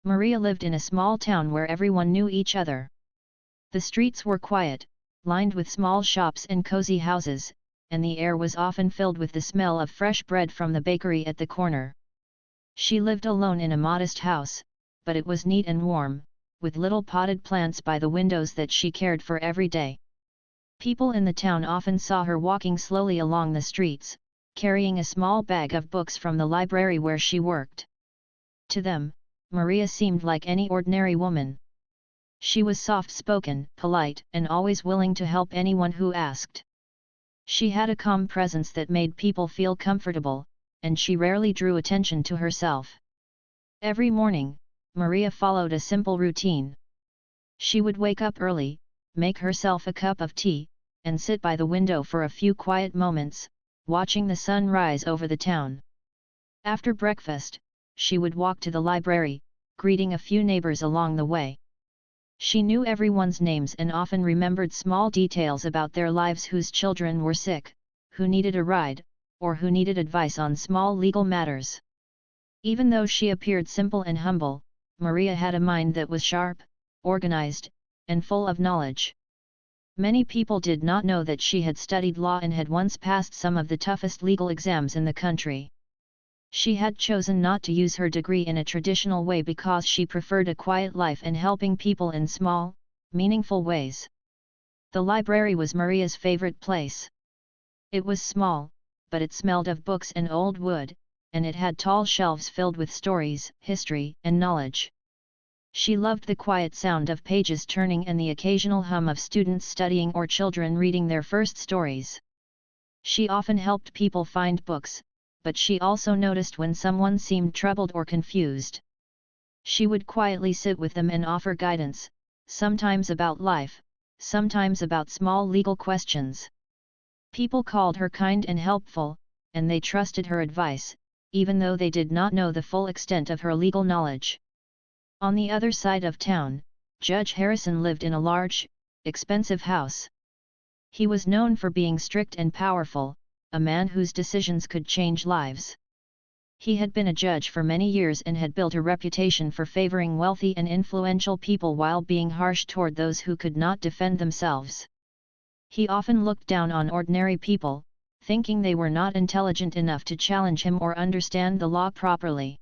Maria lived in a small town where everyone knew each other. The streets were quiet, lined with small shops and cozy houses, and the air was often filled with the smell of fresh bread from the bakery at the corner. She lived alone in a modest house, but it was neat and warm, with little potted plants by the windows that she cared for every day. People in the town often saw her walking slowly along the streets, carrying a small bag of books from the library where she worked. To them, Maria seemed like any ordinary woman. She was soft-spoken, polite, and always willing to help anyone who asked. She had a calm presence that made people feel comfortable, and she rarely drew attention to herself. Every morning, Maria followed a simple routine. She would wake up early, make herself a cup of tea, and sit by the window for a few quiet moments, watching the sun rise over the town. After breakfast, she would walk to the library, greeting a few neighbors along the way. She knew everyone's names and often remembered small details about their lives, whose children were sick, who needed a ride, or who needed advice on small legal matters. Even though she appeared simple and humble, Maria had a mind that was sharp, organized, and full of knowledge. Many people did not know that she had studied law and had once passed some of the toughest legal exams in the country. She had chosen not to use her degree in a traditional way because she preferred a quiet life and helping people in small, meaningful ways. The library was Maria's favorite place. It was small, but it smelled of books and old wood, and it had tall shelves filled with stories, history, and knowledge. She loved the quiet sound of pages turning and the occasional hum of students studying or children reading their first stories. She often helped people find books, but she also noticed when someone seemed troubled or confused. She would quietly sit with them and offer guidance, sometimes about life, sometimes about small legal questions. People called her kind and helpful, and they trusted her advice, even though they did not know the full extent of her legal knowledge. On the other side of town, Judge Harrison lived in a large, expensive house. He was known for being strict and powerful, a man whose decisions could change lives. He had been a judge for many years and had built a reputation for favoring wealthy and influential people while being harsh toward those who could not defend themselves. He often looked down on ordinary people, thinking they were not intelligent enough to challenge him or understand the law properly.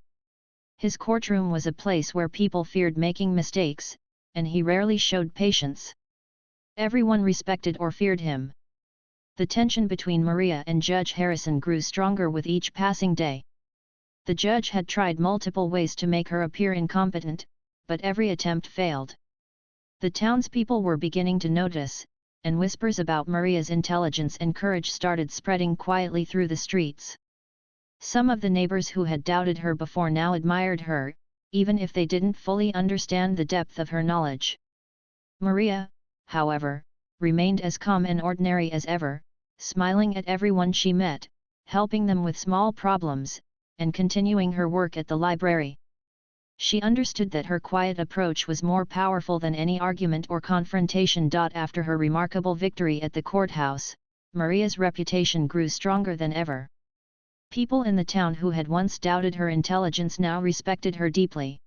His courtroom was a place where people feared making mistakes, and he rarely showed patience. Everyone respected or feared him. The tension between Maria and Judge Harrison grew stronger with each passing day. The judge had tried multiple ways to make her appear incompetent, but every attempt failed. The townspeople were beginning to notice, and whispers about Maria's intelligence and courage started spreading quietly through the streets. Some of the neighbors who had doubted her before now admired her, even if they didn't fully understand the depth of her knowledge. Maria, however, remained as calm and ordinary as ever, smiling at everyone she met, helping them with small problems, and continuing her work at the library. She understood that her quiet approach was more powerful than any argument or confrontation. After her remarkable victory at the courthouse, Maria's reputation grew stronger than ever. People in the town who had once doubted her intelligence now respected her deeply.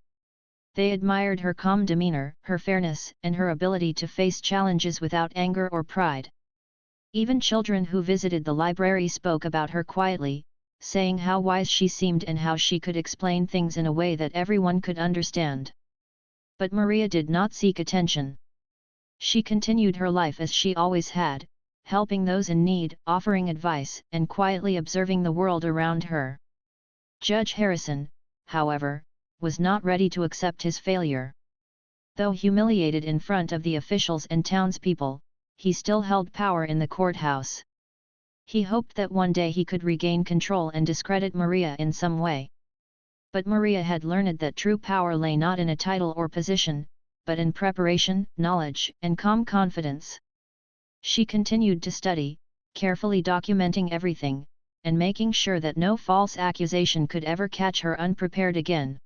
They admired her calm demeanor, her fairness, and her ability to face challenges without anger or pride. Even children who visited the library spoke about her quietly, saying how wise she seemed and how she could explain things in a way that everyone could understand. But Maria did not seek attention. She continued her life as she always had, helping those in need, offering advice, and quietly observing the world around her. Judge Harrison, however, was not ready to accept his failure. Though humiliated in front of the officials and townspeople, he still held power in the courthouse. He hoped that one day he could regain control and discredit Maria in some way. But Maria had learned that true power lay not in a title or position, but in preparation, knowledge, and calm confidence. She continued to study, carefully documenting everything, and making sure that no false accusation could ever catch her unprepared again.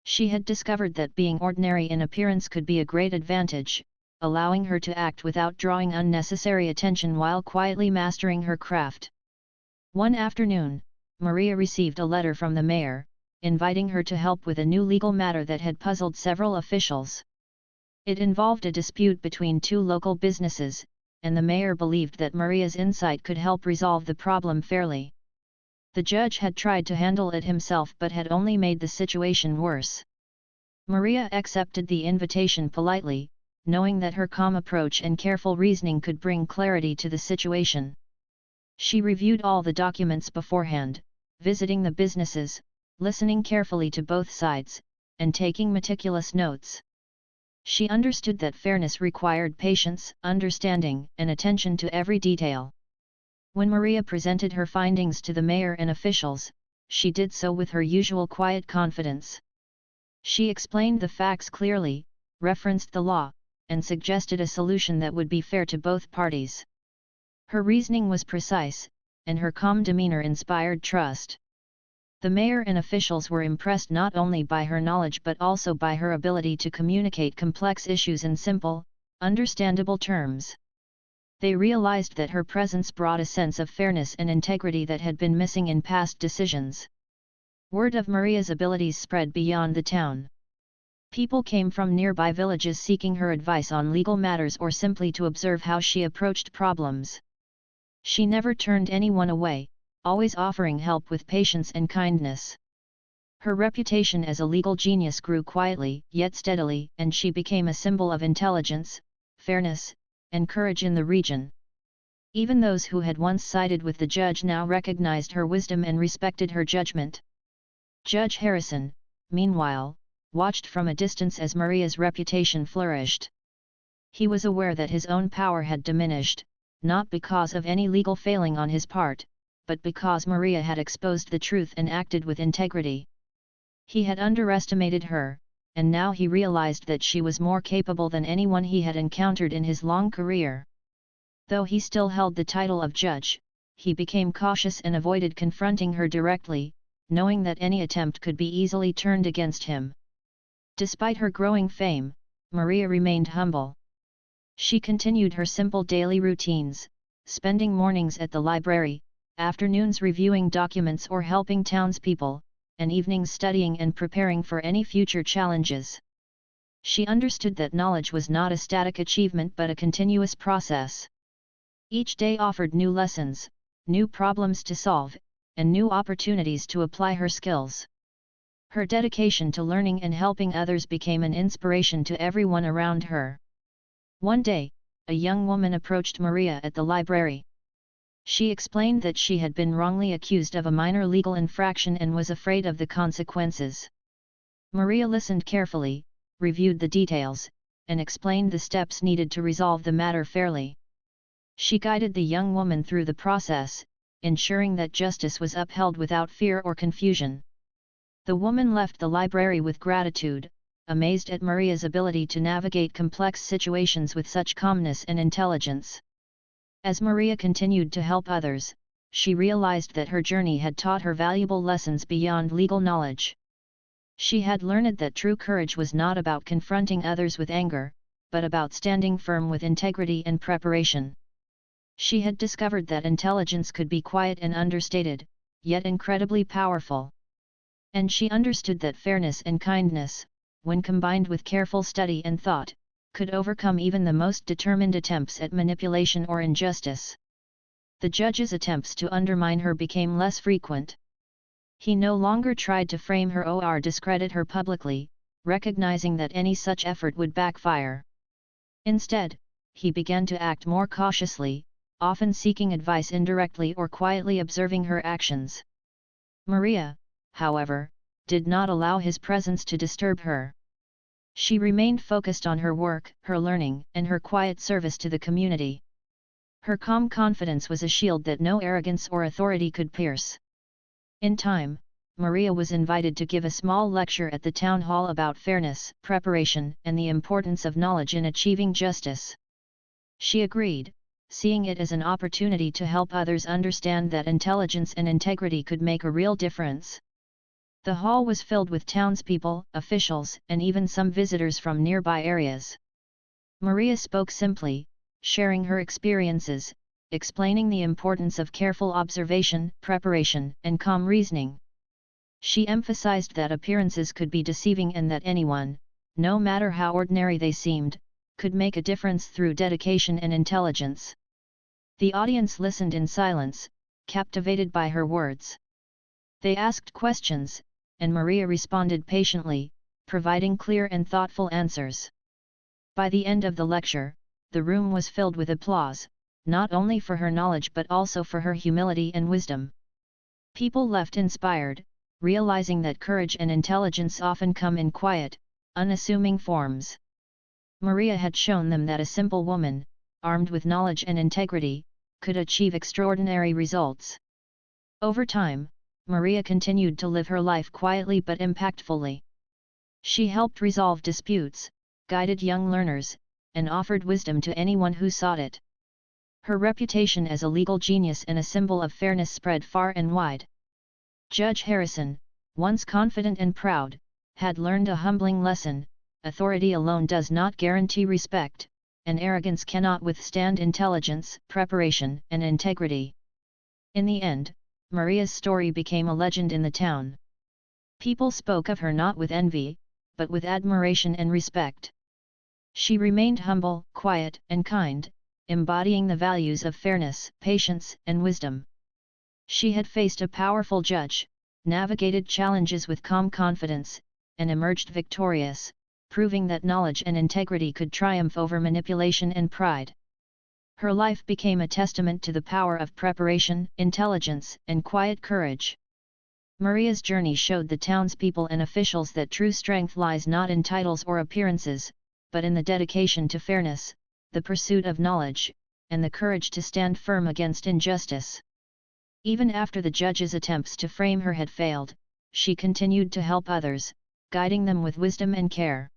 She had discovered that being ordinary in appearance could be a great advantage, allowing her to act without drawing unnecessary attention while quietly mastering her craft. One afternoon, Maria received a letter from the mayor, inviting her to help with a new legal matter that had puzzled several officials. It involved a dispute between two local businesses, and the mayor believed that Maria's insight could help resolve the problem fairly. The judge had tried to handle it himself but had only made the situation worse. Maria accepted the invitation politely, knowing that her calm approach and careful reasoning could bring clarity to the situation. She reviewed all the documents beforehand, visiting the businesses, listening carefully to both sides, and taking meticulous notes. She understood that fairness required patience, understanding, and attention to every detail. When Maria presented her findings to the mayor and officials, she did so with her usual quiet confidence. She explained the facts clearly, referenced the law, and suggested a solution that would be fair to both parties. Her reasoning was precise, and her calm demeanor inspired trust. The mayor and officials were impressed not only by her knowledge but also by her ability to communicate complex issues in simple, understandable terms. They realized that her presence brought a sense of fairness and integrity that had been missing in past decisions. Word of Maria's abilities spread beyond the town. People came from nearby villages seeking her advice on legal matters or simply to observe how she approached problems. She never turned anyone away, always offering help with patience and kindness. Her reputation as a legal genius grew quietly yet steadily, and she became a symbol of intelligence, fairness, and courage in the region. Even those who had once sided with the judge now recognized her wisdom and respected her judgment. Judge Harrison, meanwhile, watched from a distance as Maria's reputation flourished. He was aware that his own power had diminished, not because of any legal failing on his part, but because Maria had exposed the truth and acted with integrity. He had underestimated her, and now he realized that she was more capable than anyone he had encountered in his long career. Though he still held the title of judge, he became cautious and avoided confronting her directly, knowing that any attempt could be easily turned against him. Despite her growing fame, Maria remained humble. She continued her simple daily routines, spending mornings at the library, afternoons reviewing documents or helping townspeople, and evenings studying and preparing for any future challenges. She understood that knowledge was not a static achievement but a continuous process. Each day offered new lessons, new problems to solve, and new opportunities to apply her skills. Her dedication to learning and helping others became an inspiration to everyone around her. One day, a young woman approached Maria at the library. She explained that she had been wrongly accused of a minor legal infraction and was afraid of the consequences. Maria listened carefully, reviewed the details, and explained the steps needed to resolve the matter fairly. She guided the young woman through the process, ensuring that justice was upheld without fear or confusion. The woman left the library with gratitude, amazed at Maria's ability to navigate complex situations with such calmness and intelligence. As Maria continued to help others, she realized that her journey had taught her valuable lessons beyond legal knowledge. She had learned that true courage was not about confronting others with anger, but about standing firm with integrity and preparation. She had discovered that intelligence could be quiet and understated, yet incredibly powerful. And she understood that fairness and kindness, when combined with careful study and thought, could overcome even the most determined attempts at manipulation or injustice. The judge's attempts to undermine her became less frequent. He no longer tried to frame her or discredit her publicly, recognizing that any such effort would backfire. Instead, he began to act more cautiously, often seeking advice indirectly or quietly observing her actions. Maria, however, did not allow his presence to disturb her. She remained focused on her work, her learning, and her quiet service to the community. Her calm confidence was a shield that no arrogance or authority could pierce. In time, Maria was invited to give a small lecture at the town hall about fairness, preparation, and the importance of knowledge in achieving justice. She agreed, seeing it as an opportunity to help others understand that intelligence and integrity could make a real difference. The hall was filled with townspeople, officials, and even some visitors from nearby areas. Maria spoke simply, sharing her experiences, explaining the importance of careful observation, preparation, and calm reasoning. She emphasized that appearances could be deceiving and that anyone, no matter how ordinary they seemed, could make a difference through dedication and intelligence. The audience listened in silence, captivated by her words. They asked questions, and Maria responded patiently, providing clear and thoughtful answers. By the end of the lecture, the room was filled with applause, not only for her knowledge but also for her humility and wisdom. People left inspired, realizing that courage and intelligence often come in quiet, unassuming forms. Maria had shown them that a simple woman, armed with knowledge and integrity, could achieve extraordinary results. Over time, Maria continued to live her life quietly but impactfully. She helped resolve disputes, guided young learners, and offered wisdom to anyone who sought it. Her reputation as a legal genius and a symbol of fairness spread far and wide. Judge Harrison, once confident and proud, had learned a humbling lesson: authority alone does not guarantee respect, and arrogance cannot withstand intelligence, preparation, and integrity. In the end, Maria's story became a legend in the town. People spoke of her not with envy, but with admiration and respect. She remained humble, quiet, and kind, embodying the values of fairness, patience, and wisdom. She had faced a powerful judge, navigated challenges with calm confidence, and emerged victorious, proving that knowledge and integrity could triumph over manipulation and pride. Her life became a testament to the power of preparation, intelligence, and quiet courage. Maria's journey showed the townspeople and officials that true strength lies not in titles or appearances, but in the dedication to fairness, the pursuit of knowledge, and the courage to stand firm against injustice. Even after the judge's attempts to frame her had failed, she continued to help others, guiding them with wisdom and care.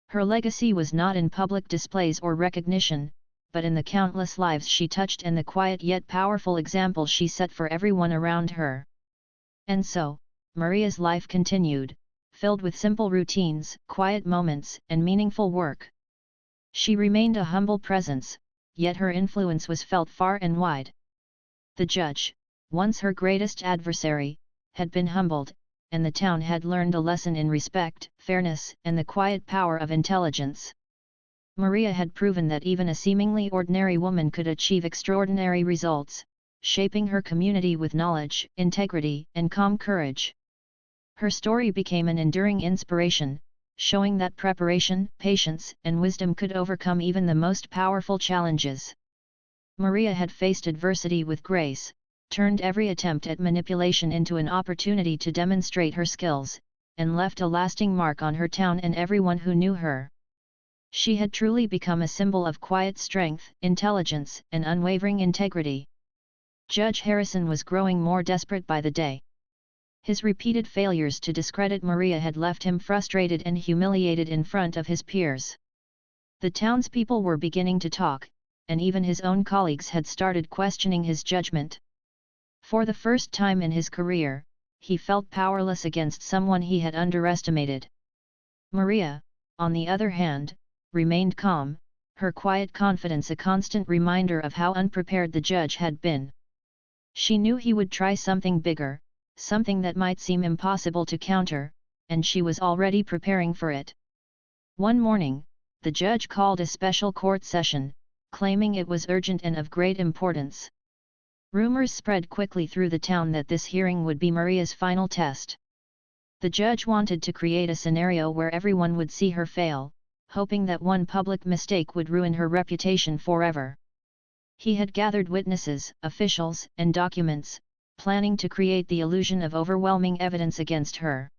Her legacy was not in public displays or recognition, but in the countless lives she touched and the quiet yet powerful example she set for everyone around her. And so, Maria's life continued, filled with simple routines, quiet moments, and meaningful work. She remained a humble presence, yet her influence was felt far and wide. The judge, once her greatest adversary, had been humbled, and the town had learned a lesson in respect, fairness, and the quiet power of intelligence. Maria had proven that even a seemingly ordinary woman could achieve extraordinary results, shaping her community with knowledge, integrity, and calm courage. Her story became an enduring inspiration, showing that preparation, patience, and wisdom could overcome even the most powerful challenges. Maria had faced adversity with grace, turned every attempt at manipulation into an opportunity to demonstrate her skills, and left a lasting mark on her town and everyone who knew her. She had truly become a symbol of quiet strength, intelligence, and unwavering integrity. Judge Harrison was growing more desperate by the day. His repeated failures to discredit Maria had left him frustrated and humiliated in front of his peers. The townspeople were beginning to talk, and even his own colleagues had started questioning his judgment. For the first time in his career, he felt powerless against someone he had underestimated. Maria, on the other hand, remained calm, her quiet confidence a constant reminder of how unprepared the judge had been. She knew he would try something bigger, something that might seem impossible to counter, and she was already preparing for it. One morning, the judge called a special court session, claiming it was urgent and of great importance. Rumors spread quickly through the town that this hearing would be Maria's final test. The judge wanted to create a scenario where everyone would see her fail, hoping that one public mistake would ruin her reputation forever. He had gathered witnesses, officials, and documents, planning to create the illusion of overwhelming evidence against her.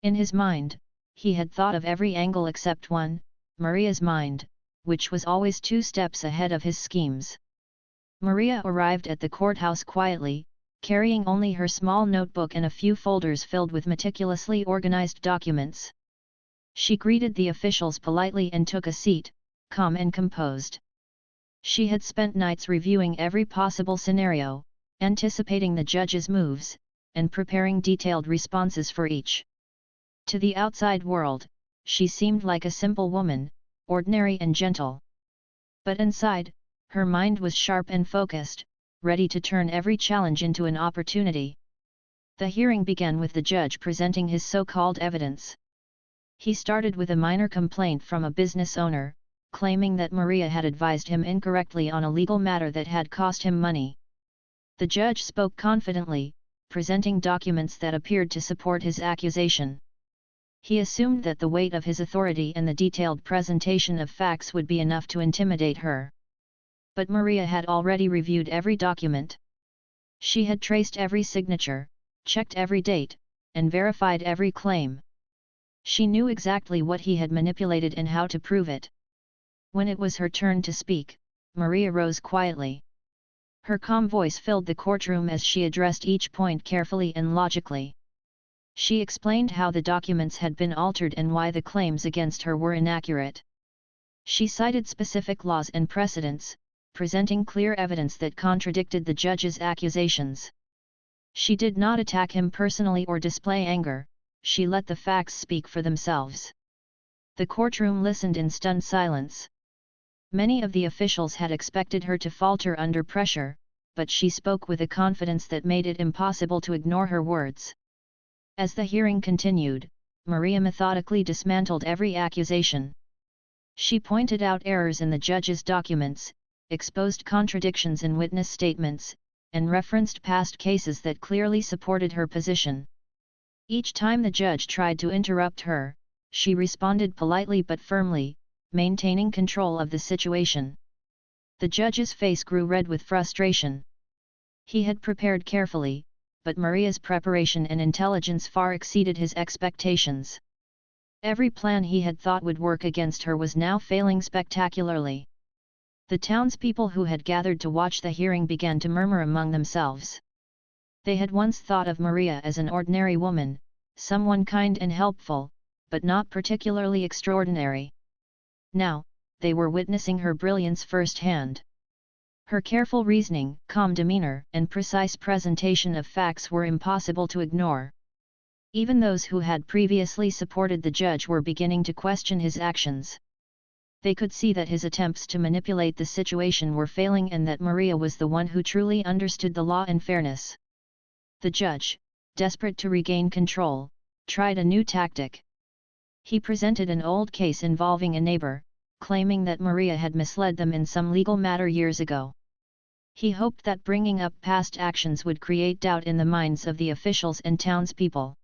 In his mind, he had thought of every angle except one, Maria's mind, which was always 2 steps ahead of his schemes. Maria arrived at the courthouse quietly, carrying only her small notebook and a few folders filled with meticulously organized documents. She greeted the officials politely and took a seat, calm and composed. She had spent nights reviewing every possible scenario, anticipating the judge's moves, and preparing detailed responses for each. To the outside world, she seemed like a simple woman, ordinary and gentle. But inside, her mind was sharp and focused, ready to turn every challenge into an opportunity. The hearing began with the judge presenting his so-called evidence. He started with a minor complaint from a business owner, claiming that Maria had advised him incorrectly on a legal matter that had cost him money. The judge spoke confidently, presenting documents that appeared to support his accusation. He assumed that the weight of his authority and the detailed presentation of facts would be enough to intimidate her. But Maria had already reviewed every document. She had traced every signature, checked every date, and verified every claim. She knew exactly what he had manipulated and how to prove it. When it was her turn to speak, Maria rose quietly. Her calm voice filled the courtroom as she addressed each point carefully and logically. She explained how the documents had been altered and why the claims against her were inaccurate. She cited specific laws and precedents, presenting clear evidence that contradicted the judge's accusations. She did not attack him personally or display anger, she let the facts speak for themselves. The courtroom listened in stunned silence. Many of the officials had expected her to falter under pressure, but she spoke with a confidence that made it impossible to ignore her words. As the hearing continued, Maria methodically dismantled every accusation. She pointed out errors in the judge's documents, exposed contradictions in witness statements, and referenced past cases that clearly supported her position. Each time the judge tried to interrupt her, she responded politely but firmly, maintaining control of the situation. The judge's face grew red with frustration. He had prepared carefully, but Maria's preparation and intelligence far exceeded his expectations. Every plan he had thought would work against her was now failing spectacularly. The townspeople who had gathered to watch the hearing began to murmur among themselves. They had once thought of Maria as an ordinary woman, someone kind and helpful, but not particularly extraordinary. Now, they were witnessing her brilliance firsthand. Her careful reasoning, calm demeanor, and precise presentation of facts were impossible to ignore. Even those who had previously supported the judge were beginning to question his actions. They could see that his attempts to manipulate the situation were failing and that Maria was the one who truly understood the law and fairness. The judge, desperate to regain control, tried a new tactic. He presented an old case involving a neighbor, claiming that Maria had misled them in some legal matter years ago. He hoped that bringing up past actions would create doubt in the minds of the officials and townspeople.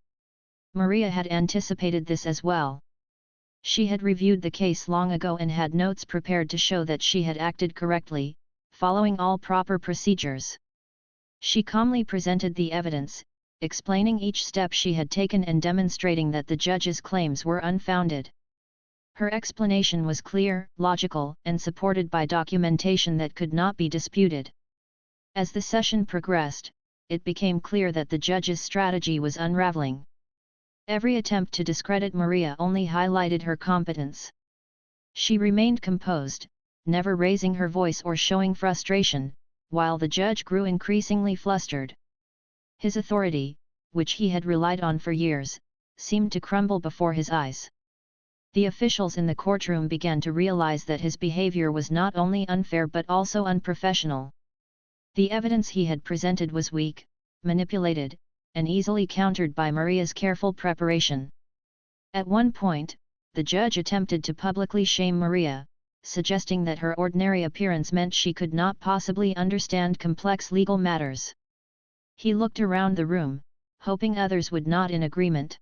Maria had anticipated this as well. She had reviewed the case long ago and had notes prepared to show that she had acted correctly, following all proper procedures. She calmly presented the evidence, explaining each step she had taken and demonstrating that the judge's claims were unfounded. Her explanation was clear, logical, and supported by documentation that could not be disputed. As the session progressed, it became clear that the judge's strategy was unraveling. Every attempt to discredit Maria only highlighted her competence. She remained composed, never raising her voice or showing frustration, while the judge grew increasingly flustered. His authority, which he had relied on for years, seemed to crumble before his eyes. The officials in the courtroom began to realize that his behavior was not only unfair but also unprofessional. The evidence he had presented was weak, manipulated, and easily countered by Maria's careful preparation. At one point, the judge attempted to publicly shame Maria, suggesting that her ordinary appearance meant she could not possibly understand complex legal matters. He looked around the room, hoping others would nod in agreement.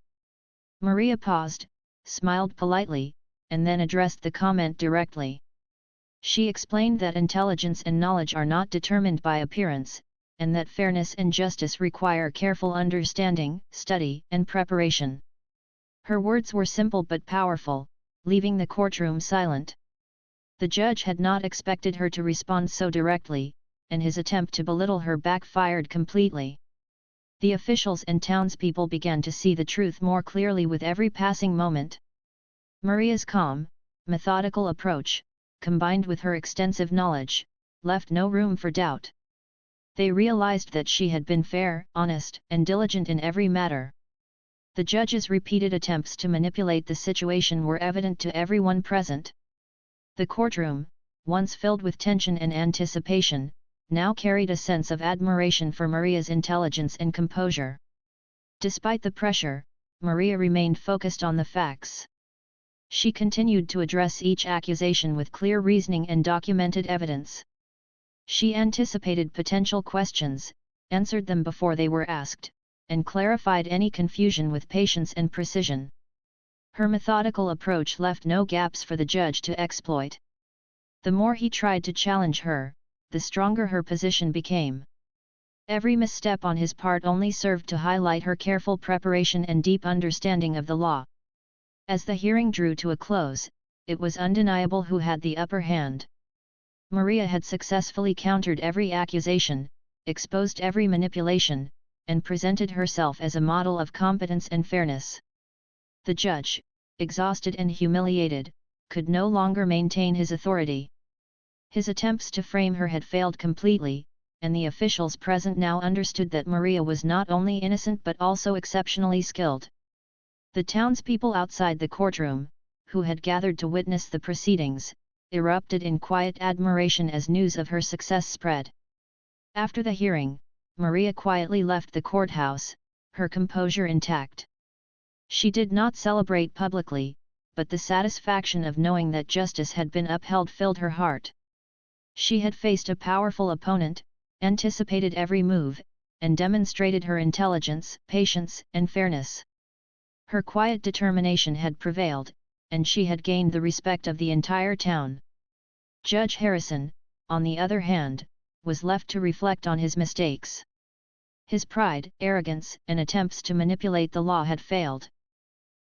Maria paused, smiled politely, and then addressed the comment directly. She explained that intelligence and knowledge are not determined by appearance, and that fairness and justice require careful understanding, study, and preparation. Her words were simple but powerful, leaving the courtroom silent. The judge had not expected her to respond so directly, and his attempt to belittle her backfired completely. The officials and townspeople began to see the truth more clearly with every passing moment. Maria's calm, methodical approach, combined with her extensive knowledge, left no room for doubt. They realized that she had been fair, honest, and diligent in every matter. The judge's repeated attempts to manipulate the situation were evident to everyone present. The courtroom, once filled with tension and anticipation, now carried a sense of admiration for Maria's intelligence and composure. Despite the pressure, Maria remained focused on the facts. She continued to address each accusation with clear reasoning and documented evidence. She anticipated potential questions, answered them before they were asked, and clarified any confusion with patience and precision. Her methodical approach left no gaps for the judge to exploit. The more he tried to challenge her, the stronger her position became. Every misstep on his part only served to highlight her careful preparation and deep understanding of the law. As the hearing drew to a close, it was undeniable who had the upper hand. Maria had successfully countered every accusation, exposed every manipulation, and presented herself as a model of competence and fairness. The judge, exhausted and humiliated, could no longer maintain his authority. His attempts to frame her had failed completely, and the officials present now understood that Maria was not only innocent but also exceptionally skilled. The townspeople outside the courtroom, who had gathered to witness the proceedings, erupted in quiet admiration as news of her success spread. After the hearing, Maria quietly left the courthouse, her composure intact. She did not celebrate publicly, but the satisfaction of knowing that justice had been upheld filled her heart. She had faced a powerful opponent, anticipated every move, and demonstrated her intelligence, patience, and fairness. Her quiet determination had prevailed, and she had gained the respect of the entire town. Judge Harrison, on the other hand, was left to reflect on his mistakes. His pride, arrogance, and attempts to manipulate the law had failed.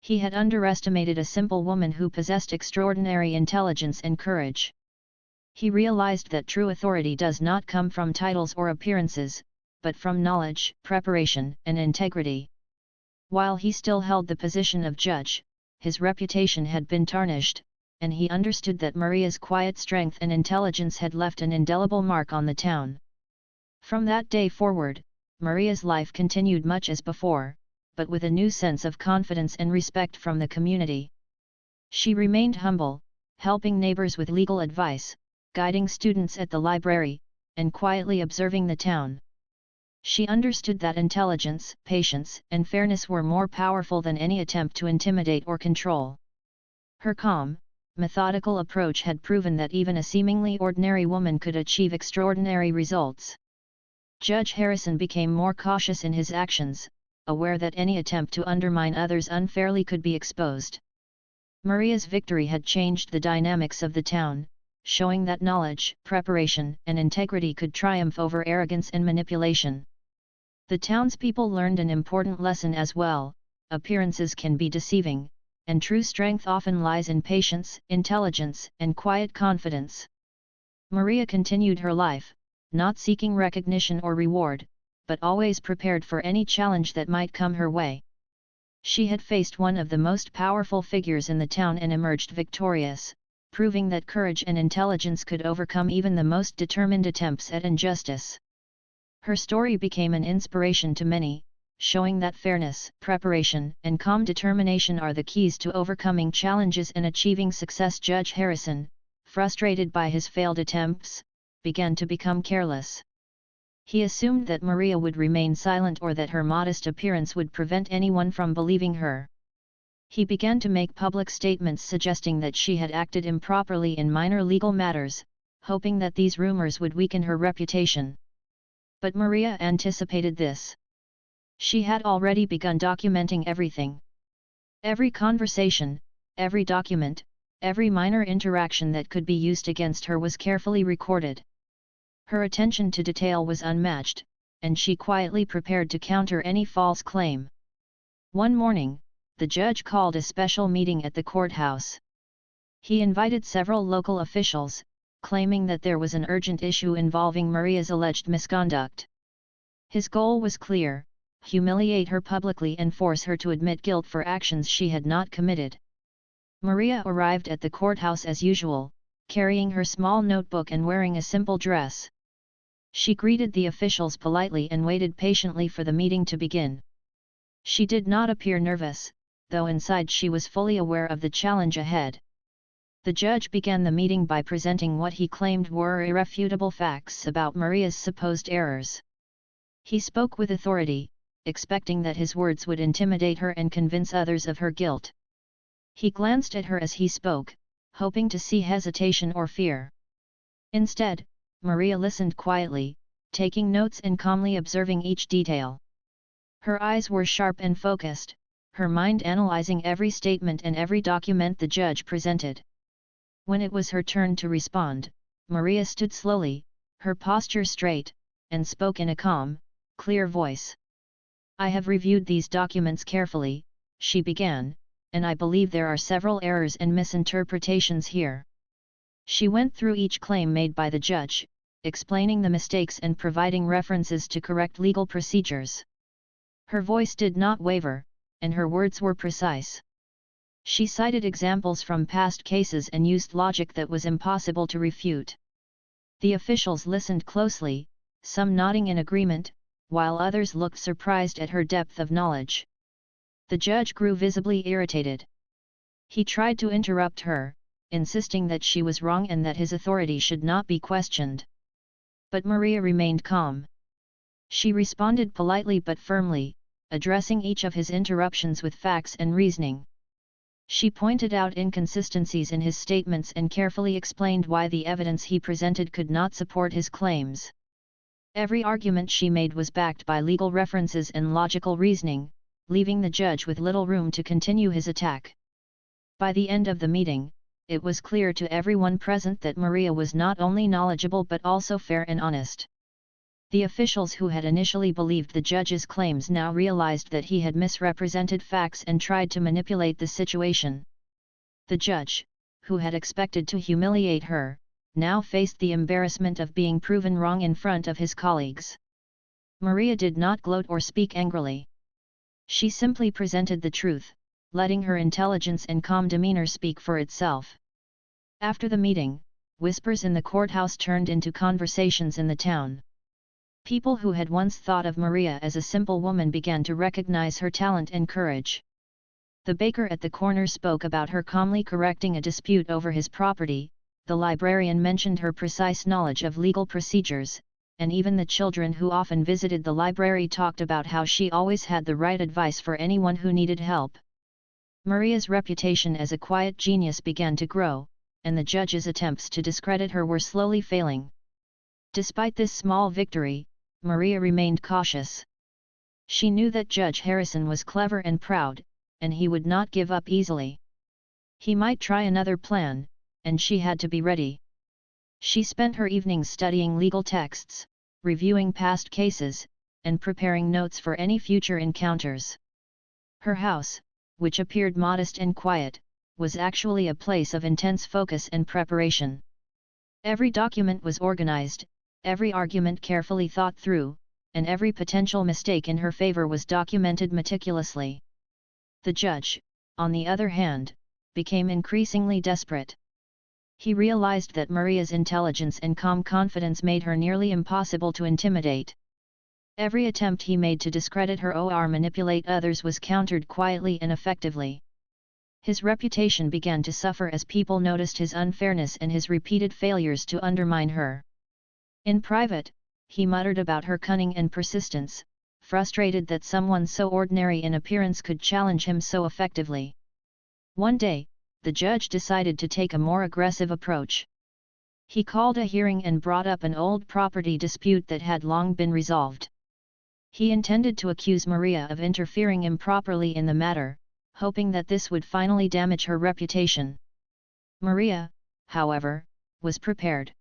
He had underestimated a simple woman who possessed extraordinary intelligence and courage. He realized that true authority does not come from titles or appearances, but from knowledge, preparation, and integrity. While he still held the position of judge, his reputation had been tarnished, and he understood that Maria's quiet strength and intelligence had left an indelible mark on the town. From that day forward, Maria's life continued much as before, but with a new sense of confidence and respect from the community. She remained humble, helping neighbors with legal advice, guiding students at the library, and quietly observing the town. She understood that intelligence, patience, and fairness were more powerful than any attempt to intimidate or control. Her calm, methodical approach had proven that even a seemingly ordinary woman could achieve extraordinary results. Judge Harrison became more cautious in his actions, aware that any attempt to undermine others unfairly could be exposed. Maria's victory had changed the dynamics of the town, showing that knowledge, preparation, and integrity could triumph over arrogance and manipulation. The townspeople learned an important lesson as well: appearances can be deceiving, and true strength often lies in patience, intelligence, and quiet confidence. Maria continued her life, not seeking recognition or reward, but always prepared for any challenge that might come her way. She had faced one of the most powerful figures in the town and emerged victorious, proving that courage and intelligence could overcome even the most determined attempts at injustice. Her story became an inspiration to many, showing that fairness, preparation, and calm determination are the keys to overcoming challenges and achieving success. Judge Harrison, frustrated by his failed attempts, began to become careless. He assumed that Maria would remain silent or that her modest appearance would prevent anyone from believing her. He began to make public statements suggesting that she had acted improperly in minor legal matters, hoping that these rumors would weaken her reputation. But Maria anticipated this. She had already begun documenting everything. Every conversation, every document, every minor interaction that could be used against her was carefully recorded. Her attention to detail was unmatched, and she quietly prepared to counter any false claim. One morning, the judge called a special meeting at the courthouse. He invited several local officials, claiming that there was an urgent issue involving Maria's alleged misconduct. His goal was clear: humiliate her publicly and force her to admit guilt for actions she had not committed. Maria arrived at the courthouse as usual, carrying her small notebook and wearing a simple dress. She greeted the officials politely and waited patiently for the meeting to begin. She did not appear nervous, though inside she was fully aware of the challenge ahead. The judge began the meeting by presenting what he claimed were irrefutable facts about Maria's supposed errors. He spoke with authority, expecting that his words would intimidate her and convince others of her guilt. He glanced at her as he spoke, hoping to see hesitation or fear. Instead, Maria listened quietly, taking notes and calmly observing each detail. Her eyes were sharp and focused, her mind analyzing every statement and every document the judge presented. When it was her turn to respond, Maria stood slowly, her posture straight, and spoke in a calm, clear voice. "I have reviewed these documents carefully," she began, "and I believe there are several errors and misinterpretations here." She went through each claim made by the judge, explaining the mistakes and providing references to correct legal procedures. Her voice did not waver, and her words were precise. She cited examples from past cases and used logic that was impossible to refute. The officials listened closely, some nodding in agreement, while others looked surprised at her depth of knowledge. The judge grew visibly irritated. He tried to interrupt her, insisting that she was wrong and that his authority should not be questioned. But Maria remained calm. She responded politely but firmly, addressing each of his interruptions with facts and reasoning. She pointed out inconsistencies in his statements and carefully explained why the evidence he presented could not support his claims. Every argument she made was backed by legal references and logical reasoning, leaving the judge with little room to continue his attack. By the end of the meeting, it was clear to everyone present that Maria was not only knowledgeable but also fair and honest. The officials who had initially believed the judge's claims now realized that he had misrepresented facts and tried to manipulate the situation. The judge, who had expected to humiliate her, now faced the embarrassment of being proven wrong in front of his colleagues. Maria did not gloat or speak angrily. She simply presented the truth, letting her intelligence and calm demeanor speak for itself. After the meeting, whispers in the courthouse turned into conversations in the town. People who had once thought of Maria as a simple woman began to recognize her talent and courage. The baker at the corner spoke about her calmly correcting a dispute over his property, the librarian mentioned her precise knowledge of legal procedures, and even the children who often visited the library talked about how she always had the right advice for anyone who needed help. Maria's reputation as a quiet genius began to grow, and the judge's attempts to discredit her were slowly failing. Despite this small victory, Maria remained cautious. She knew that Judge Harrison was clever and proud, and he would not give up easily. He might try another plan, and she had to be ready. She spent her evenings studying legal texts, reviewing past cases, and preparing notes for any future encounters. Her house, which appeared modest and quiet, was actually a place of intense focus and preparation. Every document was organized, every argument carefully thought through, and every potential mistake in her favor was documented meticulously. The judge, on the other hand, became increasingly desperate. He realized that Maria's intelligence and calm confidence made her nearly impossible to intimidate. Every attempt he made to discredit her or manipulate others was countered quietly and effectively. His reputation began to suffer as people noticed his unfairness and his repeated failures to undermine her. In private, he muttered about her cunning and persistence, frustrated that someone so ordinary in appearance could challenge him so effectively. One day, the judge decided to take a more aggressive approach. He called a hearing and brought up an old property dispute that had long been resolved. He intended to accuse Maria of interfering improperly in the matter, hoping that this would finally damage her reputation. Maria, however, was prepared.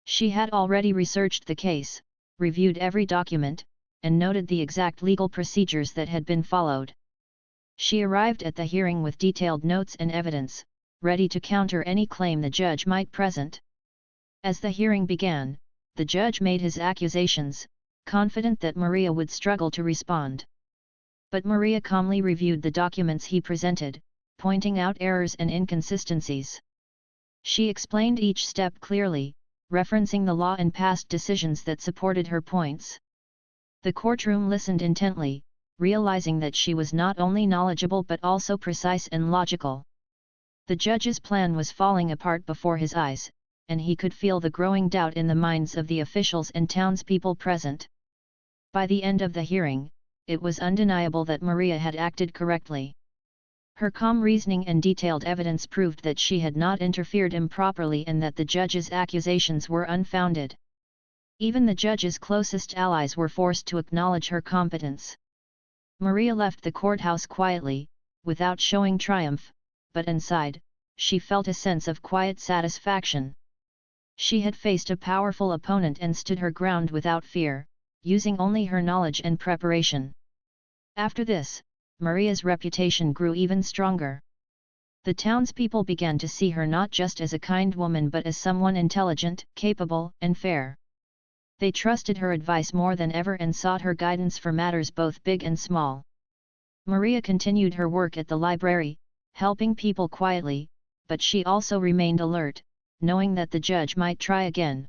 She had already researched the case, reviewed every document, and noted the exact legal procedures that had been followed. She arrived at the hearing with detailed notes and evidence, ready to counter any claim the judge might present. As the hearing began, the judge made his accusations, confident that Maria would struggle to respond. But Maria calmly reviewed the documents he presented, pointing out errors and inconsistencies. She explained each step clearly, referencing the law and past decisions that supported her points. The courtroom listened intently, realizing that she was not only knowledgeable but also precise and logical. The judge's plan was falling apart before his eyes, and he could feel the growing doubt in the minds of the officials and townspeople present. By the end of the hearing, it was undeniable that Maria had acted correctly. Her calm reasoning and detailed evidence proved that she had not interfered improperly and that the judge's accusations were unfounded. Even the judge's closest allies were forced to acknowledge her competence. Maria left the courthouse quietly, without showing triumph, but inside, she felt a sense of quiet satisfaction. She had faced a powerful opponent and stood her ground without fear, using only her knowledge and preparation. After this, Maria's reputation grew even stronger. The townspeople began to see her not just as a kind woman but as someone intelligent, capable, and fair. They trusted her advice more than ever and sought her guidance for matters both big and small. Maria continued her work at the library, helping people quietly, but she also remained alert, knowing that the judge might try again.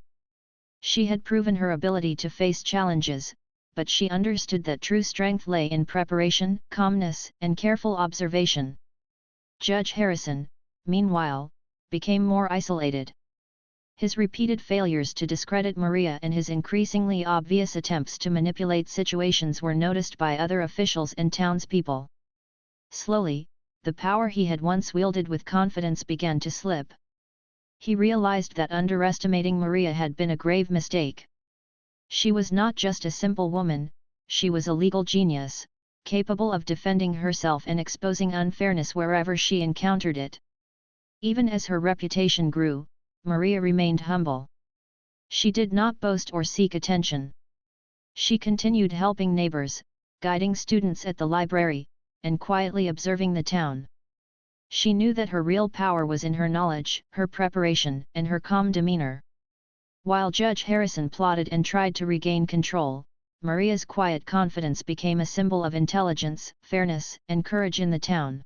She had proven her ability to face challenges, but she understood that true strength lay in preparation, calmness, and careful observation. Judge Harrison, meanwhile, became more isolated. His repeated failures to discredit Maria and his increasingly obvious attempts to manipulate situations were noticed by other officials and townspeople. Slowly, the power he had once wielded with confidence began to slip. He realized that underestimating Maria had been a grave mistake. She was not just a simple woman, she was a legal genius, capable of defending herself and exposing unfairness wherever she encountered it. Even as her reputation grew, Maria remained humble. She did not boast or seek attention. She continued helping neighbors, guiding students at the library, and quietly observing the town. She knew that her real power was in her knowledge, her preparation, and her calm demeanor. While Judge Harrison plotted and tried to regain control, Maria's quiet confidence became a symbol of intelligence, fairness, and courage in the town.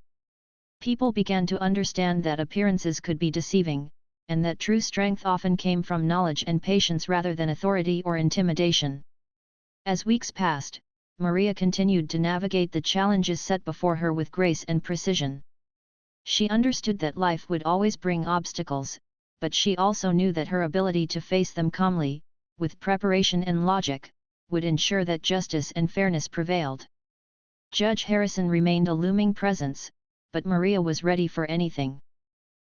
People began to understand that appearances could be deceiving, and that true strength often came from knowledge and patience rather than authority or intimidation. As weeks passed, Maria continued to navigate the challenges set before her with grace and precision. She understood that life would always bring obstacles, but she also knew that her ability to face them calmly, with preparation and logic, would ensure that justice and fairness prevailed. Judge Harrison remained a looming presence, but Maria was ready for anything.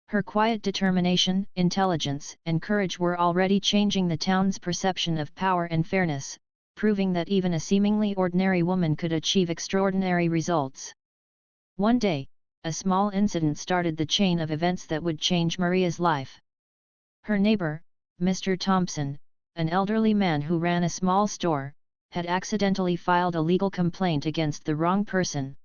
Her quiet determination, intelligence, and courage were already changing the town's perception of power and fairness, proving that even a seemingly ordinary woman could achieve extraordinary results. One day, a small incident started the chain of events that would change Maria's life. Her neighbor, Mr. Thompson, an elderly man who ran a small store, had accidentally filed a legal complaint against the wrong person.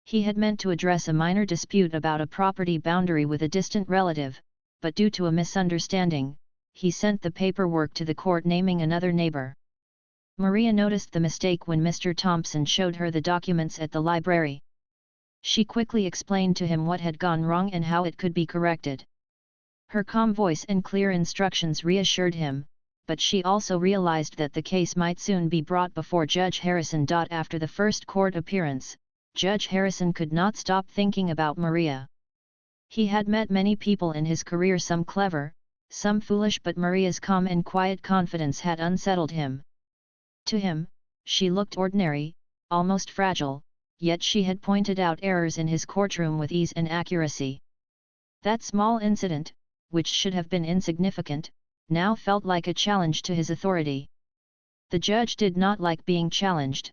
He had meant to address a minor dispute about a property boundary with a distant relative, but due to a misunderstanding, he sent the paperwork to the court naming another neighbor. Maria noticed the mistake when Mr. Thompson showed her the documents at the library. She quickly explained to him what had gone wrong and how it could be corrected. Her calm voice and clear instructions reassured him, but she also realized that the case might soon be brought before Judge Harrison. After the first court appearance, Judge Harrison could not stop thinking about Maria. He had met many people in his career, some clever, some foolish, but Maria's calm and quiet confidence had unsettled him. To him, she looked ordinary, almost fragile, yet she had pointed out errors in his courtroom with ease and accuracy. That small incident, which should have been insignificant, now felt like a challenge to his authority. The judge did not like being challenged.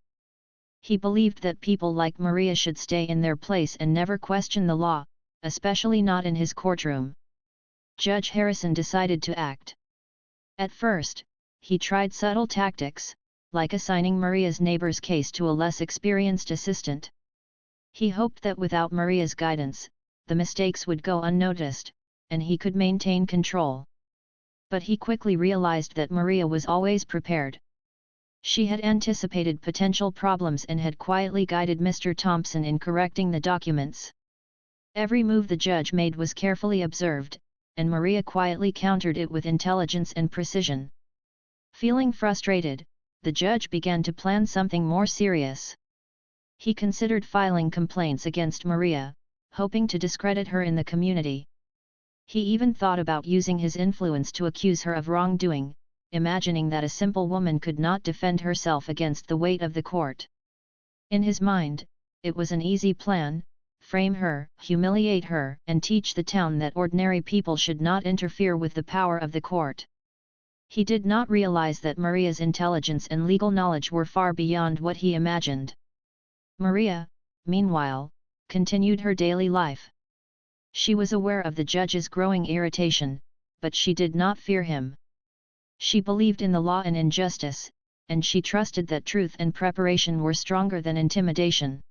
He believed that people like Maria should stay in their place and never question the law, especially not in his courtroom. Judge Harrison decided to act. At first, he tried subtle tactics, like assigning Maria's neighbor's case to a less experienced assistant. He hoped that without Maria's guidance, the mistakes would go unnoticed, and he could maintain control. But he quickly realized that Maria was always prepared. She had anticipated potential problems and had quietly guided Mr. Thompson in correcting the documents. Every move the judge made was carefully observed, and Maria quietly countered it with intelligence and precision. Feeling frustrated, the judge began to plan something more serious. He considered filing complaints against Maria, hoping to discredit her in the community. He even thought about using his influence to accuse her of wrongdoing, imagining that a simple woman could not defend herself against the weight of the court. In his mind, it was an easy plan: frame her, humiliate her, and teach the town that ordinary people should not interfere with the power of the court. He did not realize that Maria's intelligence and legal knowledge were far beyond what he imagined. Maria, meanwhile, continued her daily life. She was aware of the judge's growing irritation, but she did not fear him. She believed in the law and in justice, and she trusted that truth and preparation were stronger than intimidation.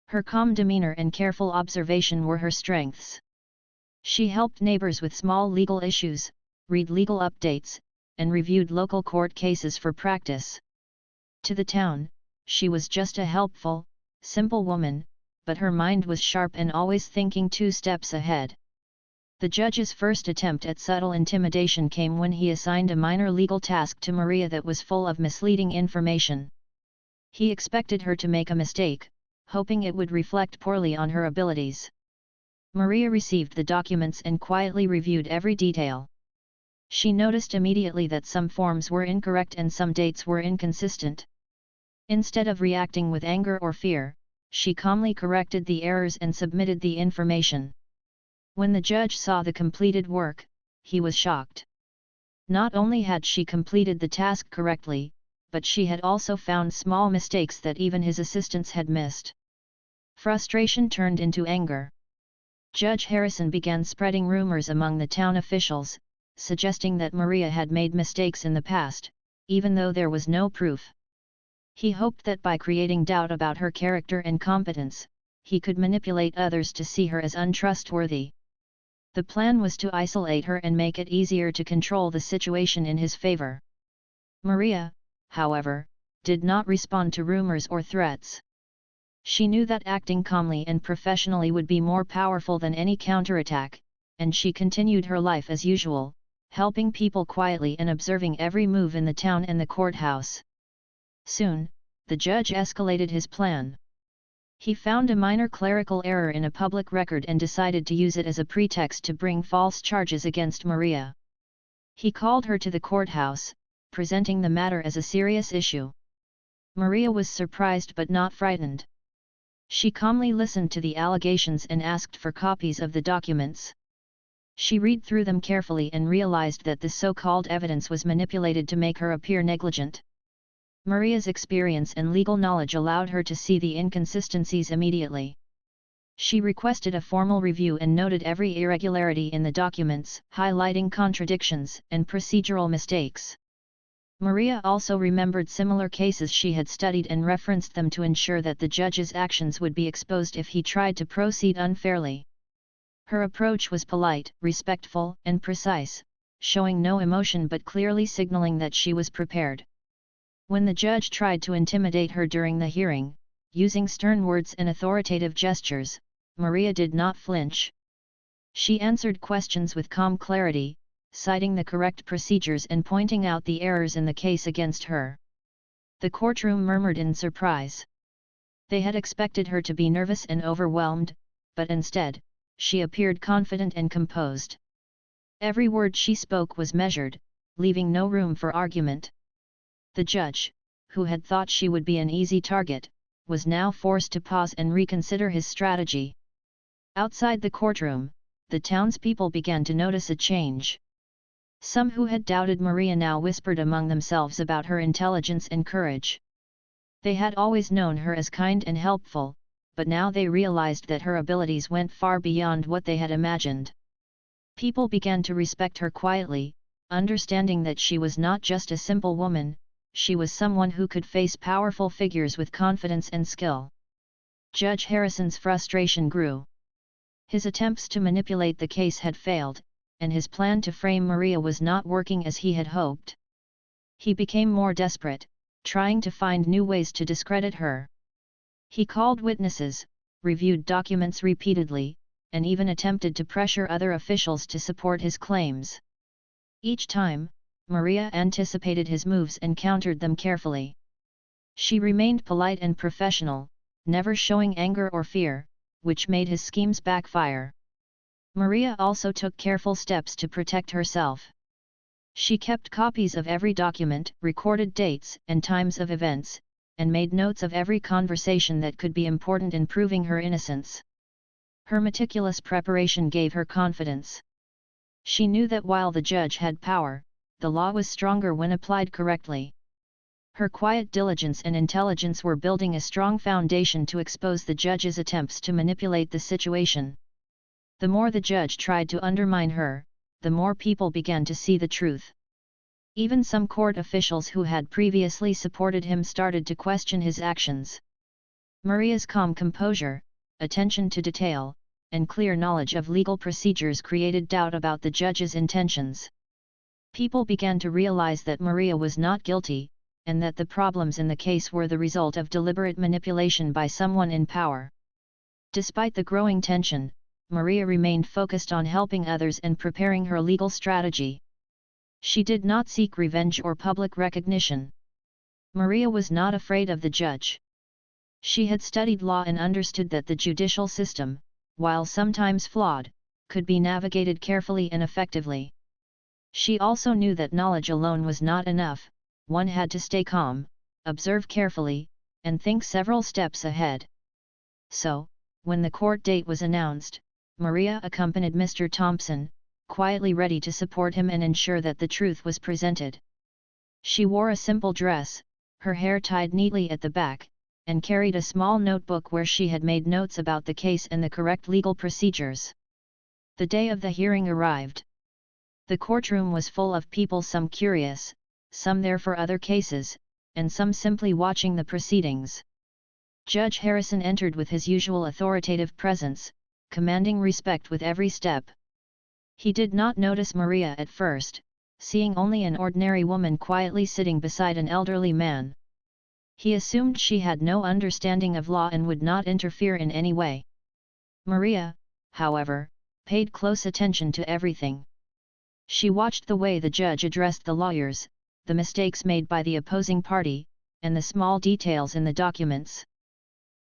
Her calm demeanor and careful observation were her strengths. She helped neighbors with small legal issues, read legal updates, and reviewed local court cases for practice. To the town, she was just a helpful, simple woman, but her mind was sharp and always thinking 2 steps ahead. The judge's first attempt at subtle intimidation came when he assigned a minor legal task to Maria that was full of misleading information. He expected her to make a mistake, hoping it would reflect poorly on her abilities. Maria received the documents and quietly reviewed every detail. She noticed immediately that some forms were incorrect and some dates were inconsistent. Instead of reacting with anger or fear, she calmly corrected the errors and submitted the information. When the judge saw the completed work, he was shocked. Not only had she completed the task correctly, but she had also found small mistakes that even his assistants had missed. Frustration turned into anger. Judge Harrison began spreading rumors among the town officials, suggesting that Maria had made mistakes in the past, even though there was no proof. He hoped that by creating doubt about her character and competence, he could manipulate others to see her as untrustworthy. The plan was to isolate her and make it easier to control the situation in his favor. Maria, however, did not respond to rumors or threats. She knew that acting calmly and professionally would be more powerful than any counterattack, and she continued her life as usual, helping people quietly and observing every move in the town and the courthouse. Soon, the judge escalated his plan. He found a minor clerical error in a public record and decided to use it as a pretext to bring false charges against Maria. He called her to the courthouse, presenting the matter as a serious issue. Maria was surprised but not frightened. She calmly listened to the allegations and asked for copies of the documents. She read through them carefully and realized that the so-called evidence was manipulated to make her appear negligent. Maria's experience and legal knowledge allowed her to see the inconsistencies immediately. She requested a formal review and noted every irregularity in the documents, highlighting contradictions and procedural mistakes. Maria also remembered similar cases she had studied and referenced them to ensure that the judge's actions would be exposed if he tried to proceed unfairly. Her approach was polite, respectful, and precise, showing no emotion but clearly signaling that she was prepared. When the judge tried to intimidate her during the hearing, using stern words and authoritative gestures, Maria did not flinch. She answered questions with calm clarity, citing the correct procedures and pointing out the errors in the case against her. The courtroom murmured in surprise. They had expected her to be nervous and overwhelmed, but instead, she appeared confident and composed. Every word she spoke was measured, leaving no room for argument. The judge, who had thought she would be an easy target, was now forced to pause and reconsider his strategy. Outside the courtroom, the townspeople began to notice a change. Some who had doubted Maria now whispered among themselves about her intelligence and courage. They had always known her as kind and helpful, but now they realized that her abilities went far beyond what they had imagined. People began to respect her quietly, understanding that she was not just a simple woman, she was someone who could face powerful figures with confidence and skill. Judge Harrison's frustration grew. His attempts to manipulate the case had failed, and his plan to frame Maria was not working as he had hoped. He became more desperate, trying to find new ways to discredit her. He called witnesses, reviewed documents repeatedly, and even attempted to pressure other officials to support his claims. Each time, Maria anticipated his moves and countered them carefully. She remained polite and professional, never showing anger or fear, which made his schemes backfire. Maria also took careful steps to protect herself. She kept copies of every document, recorded dates and times of events, and made notes of every conversation that could be important in proving her innocence. Her meticulous preparation gave her confidence. She knew that while the judge had power, the law was stronger when applied correctly. Her quiet diligence and intelligence were building a strong foundation to expose the judge's attempts to manipulate the situation. The more the judge tried to undermine her, the more people began to see the truth. Even some court officials who had previously supported him started to question his actions. Maria's calm composure, attention to detail, and clear knowledge of legal procedures created doubt about the judge's intentions. People began to realize that Maria was not guilty, and that the problems in the case were the result of deliberate manipulation by someone in power. Despite the growing tension, Maria remained focused on helping others and preparing her legal strategy. She did not seek revenge or public recognition. Maria was not afraid of the judge. She had studied law and understood that the judicial system, while sometimes flawed, could be navigated carefully and effectively. She also knew that knowledge alone was not enough. One had to stay calm, observe carefully, and think several steps ahead. So, when the court date was announced, Maria accompanied Mr. Thompson, quietly ready to support him and ensure that the truth was presented. She wore a simple dress, her hair tied neatly at the back, and carried a small notebook where she had made notes about the case and the correct legal procedures. The day of the hearing arrived. The courtroom was full of people, some curious, some there for other cases, and some simply watching the proceedings. Judge Harrison entered with his usual authoritative presence, commanding respect with every step. He did not notice Maria at first, seeing only an ordinary woman quietly sitting beside an elderly man. He assumed she had no understanding of law and would not interfere in any way. Maria, however, paid close attention to everything. She watched the way the judge addressed the lawyers, the mistakes made by the opposing party, and the small details in the documents.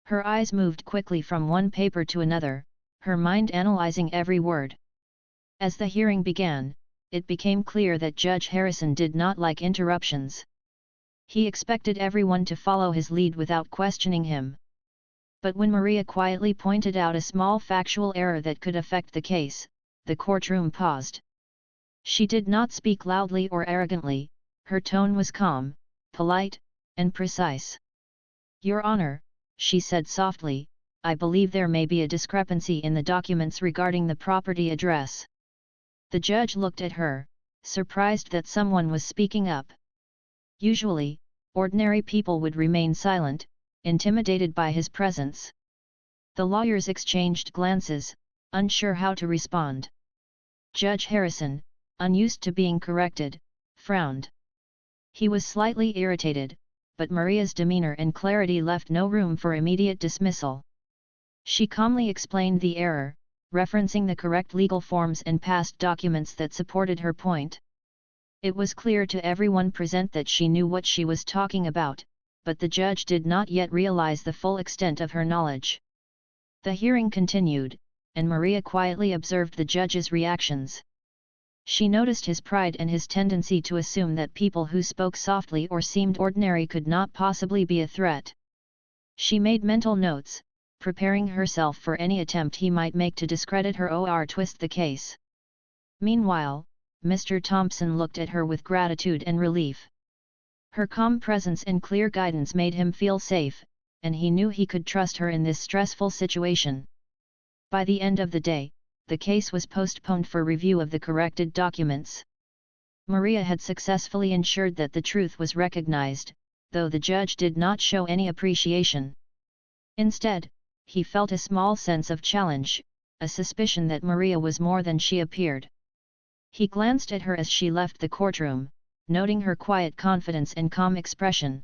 Her eyes moved quickly from one paper to another, her mind analyzing every word. As the hearing began, it became clear that Judge Harrison did not like interruptions. He expected everyone to follow his lead without questioning him. But when Maria quietly pointed out a small factual error that could affect the case, the courtroom paused. She did not speak loudly or arrogantly, her tone was calm, polite, and precise. "Your Honor," she said softly, "I believe there may be a discrepancy in the documents regarding the property address." The judge looked at her, surprised that someone was speaking up. Usually, ordinary people would remain silent, intimidated by his presence. The lawyers exchanged glances, unsure how to respond. Judge Harrison, unused to being corrected, frowned. He was slightly irritated, but Maria's demeanor and clarity left no room for immediate dismissal. She calmly explained the error, referencing the correct legal forms and past documents that supported her point. It was clear to everyone present that she knew what she was talking about, but the judge did not yet realize the full extent of her knowledge. The hearing continued, and Maria quietly observed the judge's reactions. She noticed his pride and his tendency to assume that people who spoke softly or seemed ordinary could not possibly be a threat. She made mental notes, preparing herself for any attempt he might make to discredit her or twist the case. Meanwhile, Mr. Thompson looked at her with gratitude and relief. Her calm presence and clear guidance made him feel safe, and he knew he could trust her in this stressful situation. By the end of the day, the case was postponed for review of the corrected documents. Maria had successfully ensured that the truth was recognized, though the judge did not show any appreciation. Instead, he felt a small sense of challenge, a suspicion that Maria was more than she appeared. He glanced at her as she left the courtroom, noting her quiet confidence and calm expression.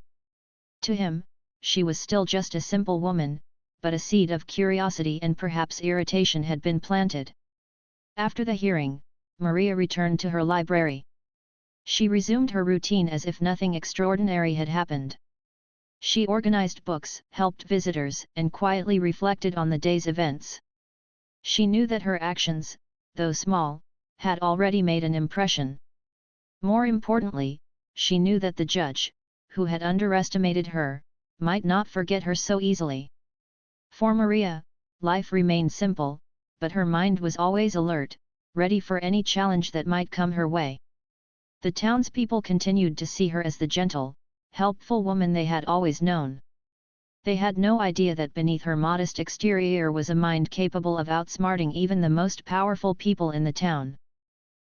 To him, she was still just a simple woman, but a seed of curiosity and perhaps irritation had been planted. After the hearing, Maria returned to her library. She resumed her routine as if nothing extraordinary had happened. She organized books, helped visitors, and quietly reflected on the day's events. She knew that her actions, though small, had already made an impression. More importantly, she knew that the judge, who had underestimated her, might not forget her so easily. For Maria, life remained simple, but her mind was always alert, ready for any challenge that might come her way. The townspeople continued to see her as the gentle, helpful woman they had always known. They had no idea that beneath her modest exterior was a mind capable of outsmarting even the most powerful people in the town.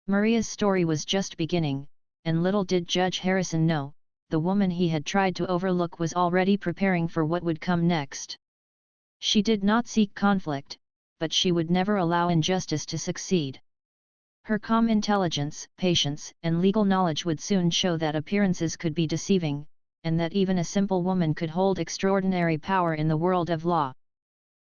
Maria's story was just beginning, and little did Judge Harrison know, the woman he had tried to overlook was already preparing for what would come next. She did not seek conflict, but she would never allow injustice to succeed. Her calm intelligence, patience, and legal knowledge would soon show that appearances could be deceiving, and that even a simple woman could hold extraordinary power in the world of law.